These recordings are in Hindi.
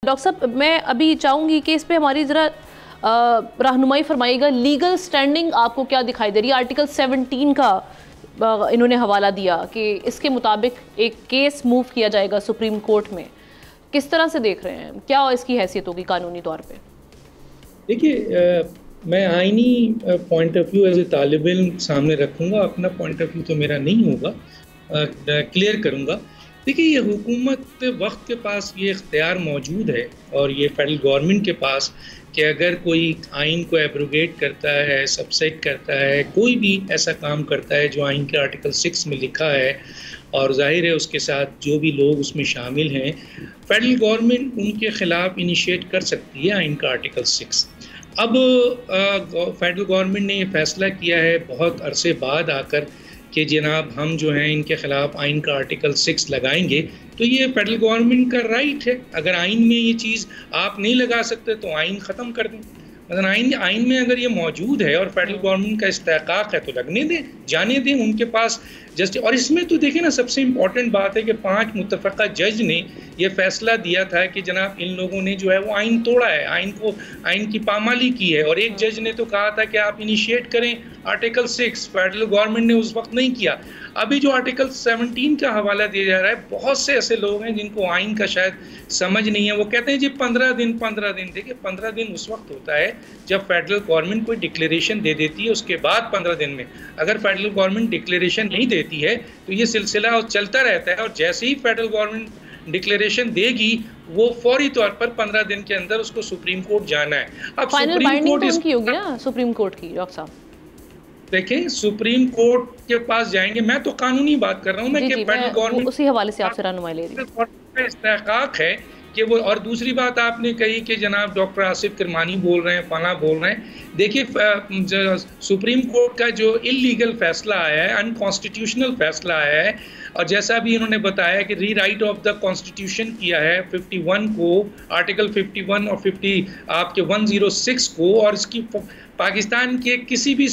डॉक्टर साहब, मैं अभी चाहूँगी कि इस पे हमारी ज़रा रहनुमाई फरमाइएगा। लीगल स्टैंडिंग आपको क्या दिखाई दे रही है? आर्टिकल 17 का इन्होंने हवाला दिया कि इसके मुताबिक एक केस मूव किया जाएगा सुप्रीम कोर्ट में। किस तरह से देख रहे हैं, क्या इसकी हैसियत होगी कानूनी तौर पे? देखिए, मैं आईनी point of view as a तालिब इल्म सामने रखूँगा, अपना पॉइंट ऑफ व्यू तो मेरा नहीं होगा, क्लियर करूँगा। देखिए, ये हुकूमत वक्त के पास ये इख्तियार मौजूद है और ये फेडरल गवर्नमेंट के पास कि अगर कोई आइन को एब्रोगेट करता है, सबसेट करता है, कोई भी ऐसा काम करता है जो आइन के आर्टिकल 6 में लिखा है और जाहिर है उसके साथ जो भी लोग उसमें शामिल हैं, फेडरल गवर्नमेंट उनके ख़िलाफ़ इनिशिएट कर सकती है आइन का आर्टिकल 6। अब फेडरल गवर्नमेंट ने ये फ़ैसला किया है बहुत अरसे बाद आकर कि जनाब हम जो हैं इनके ख़िलाफ़ आइन का आर्टिकल 6 लगाएंगे, तो ये फेडरल गवर्नमेंट का राइट है। अगर आइन में ये चीज़ आप नहीं लगा सकते तो आइन ख़त्म कर दें। मतलब आइन में अगर ये मौजूद है और फेडरल गवर्नमेंट का इस्तेहक़ाक़ है तो लगने दें, जाने दें उनके पास जस्ट। और इसमें तो देखिए ना, सबसे इम्पॉर्टेंट बात है कि 5 मुत्तफ़क़ा जज ने यह फ़ैसला दिया था कि जनाब इन लोगों ने जो है वो आइन तोड़ा है, आइन की पामाली की है। और एक जज ने तो कहा था कि आप इनिशिएट करें आर्टिकल 6, फेडरल गवर्नमेंट ने उस वक्त नहीं किया। अभी जो आर्टिकल 17 का हवाला दिया जा रहा है, बहुत से ऐसे लोग हैं जिनको आइन का शायद समझ नहीं है। वो कहते हैं जी 15 दिन। देखिए, 15 दिन उस वक्त होता है जब फेडरल गवर्नमेंट कोई डिक्लेरेशन दे देती है, उसके बाद 15 दिन में। अगर फेडरल गवर्नमेंट डिक्लेरेशन नहीं देती है तो ये सिलसिला चलता रहता है और जैसे ही फेडरल गवर्नमेंट डिक्लेरेशन देगी वो फौरी तौर पर 15 दिन के अंदर उसको सुप्रीम कोर्ट जाना है। अब फाइनल बाइंडिंग उनकी होगी ना सुप्रीम कोर्ट की। डॉक्टर साहब देखें, सुप्रीम कोर्ट के पास जाएंगे, मैं तो कानूनी बात कर रहा हूँ मैं कि फेडरल गवर्नमेंट उसी हवाले से आपसे रहनुमाई ले रही हूँ। इस्तेहक़ाक़ है कि वो। और दूसरी बात आपने कही कि जनाब डॉक्टर आसिफ किरमानी बोल रहे हैं, फला बोल रहे हैं। देखिए, सुप्रीम कोर्ट का जो इल्लीगल फैसला आया है, अनकॉन्स्टिट्यूशनल फैसला आया है, और जैसा भी इन्होंने बताया कि रीराइट ऑफ द कॉन्स्टिट्यूशन किया है 51 को, आर्टिकल 51 और 50 आपके 106 को, और इसकी पाकिस्तान के किसी भी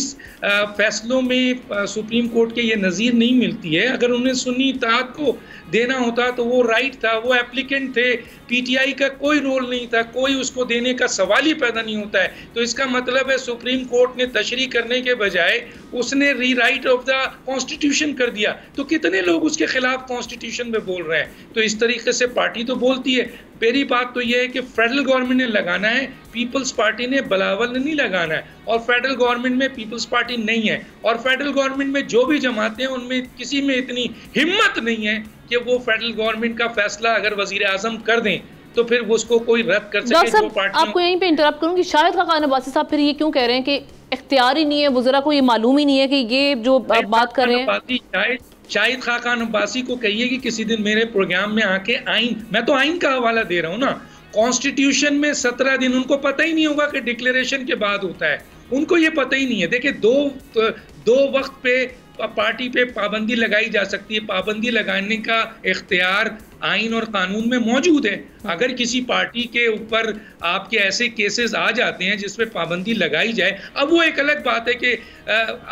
फैसलों में सुप्रीम कोर्ट के ये नज़ीर नहीं मिलती है। अगर उन्हें सुन्नी इत्तेहाद को देना होता तो वो राइट था, वो एप्लीकेंट थे, पीटीआई का कोई रोल नहीं था, कोई उसको देने का सवाल ही पैदा नहीं होता है। तो इसका मतलब है सुप्रीम कोर्ट ने तशरीह करने के बजाय उसने रीराइट ऑफ द कॉन्स्टिट्यूशन कर दिया। तो कितने लोग उसके खिलाफ कॉन्स्टिट्यूशन में बोल रहे हैं? तो इस तरीके से पार्टी तो बोलती है। पहली बात तो यह है कि फेडरल गवर्नमेंट ने लगाना है, पीपल्स पार्टी ने, बिलावल ने नहीं लगाना है। और फेडरल गवर्नमेंट में पीपल्स पार्टी नहीं है, और फेडरल गवर्नमेंट में जो भी जमाते हैं उनमें किसी में इतनी हिम्मत नहीं है कि वो फेडरल गवर्नमेंट का फैसला अगर वजीर आजम कर दें तो फिर उसको कोई रद्द कर सके। जो पार्टी, आपको यहीं पे इंटरप्ट करूंगी, शाहिद खाकान अब्बासी साहब फिर ये क्यों कह रहे हैं कि इख्तियार ही नहीं है, वज़रा को ये मालूम ही नहीं है कि ये जो बात कर रहे हैं? शाहिद खाकान अब्बासी को कहिए कि किसी दिन मेरे प्रोग्राम में आके आइन, मैं तो आइन का हवाला दे रहा हूँ ना, कॉन्स्टिट्यूशन में 17 दिन, उनको पता ही नहीं होगा कि डिक्लेरेशन के बाद होता है, उनको ये पता ही नहीं है। देखिए, दो वक्त पे पार्टी पे पाबंदी लगाई जा सकती है। पाबंदी लगाने का इख्तियार आइन और कानून में मौजूद है। अगर किसी पार्टी के ऊपर आपके ऐसे केसेस आ जाते हैं जिस पे पाबंदी लगाई जाए, अब वो एक अलग बात है कि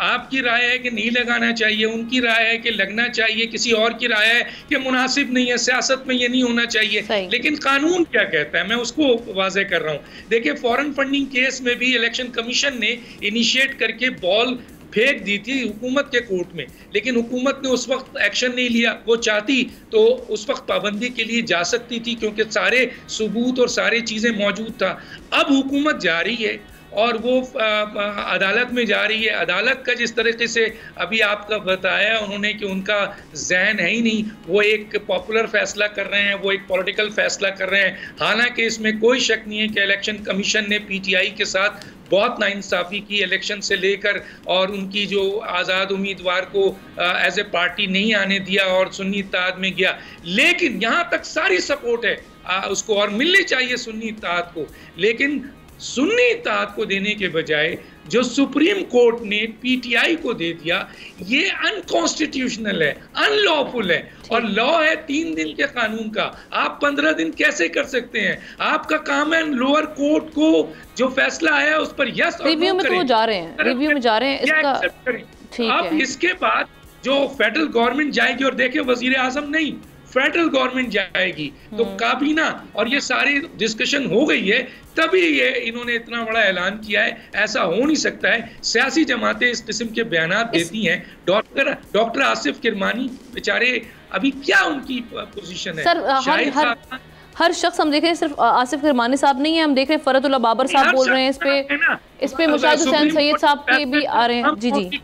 आपकी राय है कि नहीं लगाना चाहिए, उनकी राय है कि लगना चाहिए, किसी और की राय है कि मुनासिब नहीं है, सियासत में ये नहीं होना चाहिए। लेकिन कानून क्या कहता है, मैं उसको वाज़ेह कर रहा हूँ। देखिए, फॉरेन फंडिंग केस में भी इलेक्शन कमीशन ने इनिशिएट करके बॉल फेंक दी थी हुकूमत के कोर्ट में, लेकिन हुकूमत ने उस वक्त एक्शन नहीं लिया। वो चाहती तो उस वक्त पाबंदी के लिए जा सकती थी क्योंकि सारे सबूत और सारी चीज़ें मौजूद था। अब हुकूमत जा रही है और वो अदालत में जा रही है। अदालत का जिस तरीके से अभी आपका बताया उन्होंने कि उनका जहन है ही नहीं, वो एक पॉपुलर फैसला कर रहे हैं, वो एक पॉलिटिकल फैसला कर रहे हैं। हालांकि इसमें कोई शक नहीं है कि इलेक्शन कमीशन ने पीटीआई के साथ बहुत नाइंसाफ़ी की, इलेक्शन से लेकर, और उनकी जो आज़ाद उम्मीदवार को एज ए पार्टी नहीं आने दिया और सुन्नी इत्तेहाद में गया। लेकिन यहाँ तक सारी सपोर्ट है उसको, और मिलनी चाहिए सुन्नी इत्तेहाद को। लेकिन सुन्नी इत्तेहाद को देने के बजाय जो सुप्रीम कोर्ट ने पीटीआई को दे दिया, ये अनकॉन्स्टिट्यूशनल है, अनलॉफुल है। और लॉ है 3 दिन के कानून का, आप 15 दिन कैसे कर सकते हैं? आपका काम है लोअर कोर्ट को जो फैसला आया उस पर यस और रिव्यू में तो जा रहे हैं, रिव्यू में जा रहे हैं इसका। अब इसके बाद जो फेडरल गवर्नमेंट जाएगी और देखे वजीर आजम नहीं, फेडरल गवर्नमेंट जाएगी। तो काबीना और ये सारी डिस्कशन हो गई है, तभी ये इन्होंने इतना बड़ा ऐलान किया है। ऐसा हो नहीं सकता है, सियासी जमातें इस किस्म के बयानात देती हैं। डॉक्टर आसिफ किरमानी बेचारे, अभी क्या उनकी पोजीशन है? सर, हर शख्स हम देख रहे हैं, सिर्फ आसिफ किरमानी साहब नहीं है, हम देख रहे हैं फरतुल्लाह बाबर साहब बोल रहे हैं इस पे मुशाहिद हुसैन सैयद साहब के भी आ रहे हैं। जी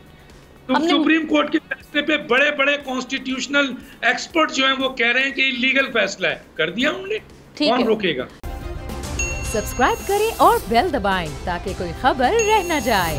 सुप्रीम कोर्ट के फैसले पे बड़े बड़े कॉन्स्टिट्यूशनल एक्सपर्ट जो हैं वो कह रहे हैं कि इलीगल फैसला है, कर दिया उन्होंने, कौन रोकेगा? सब्सक्राइब करें और बेल दबाएं ताकि कोई खबर रह न जाए।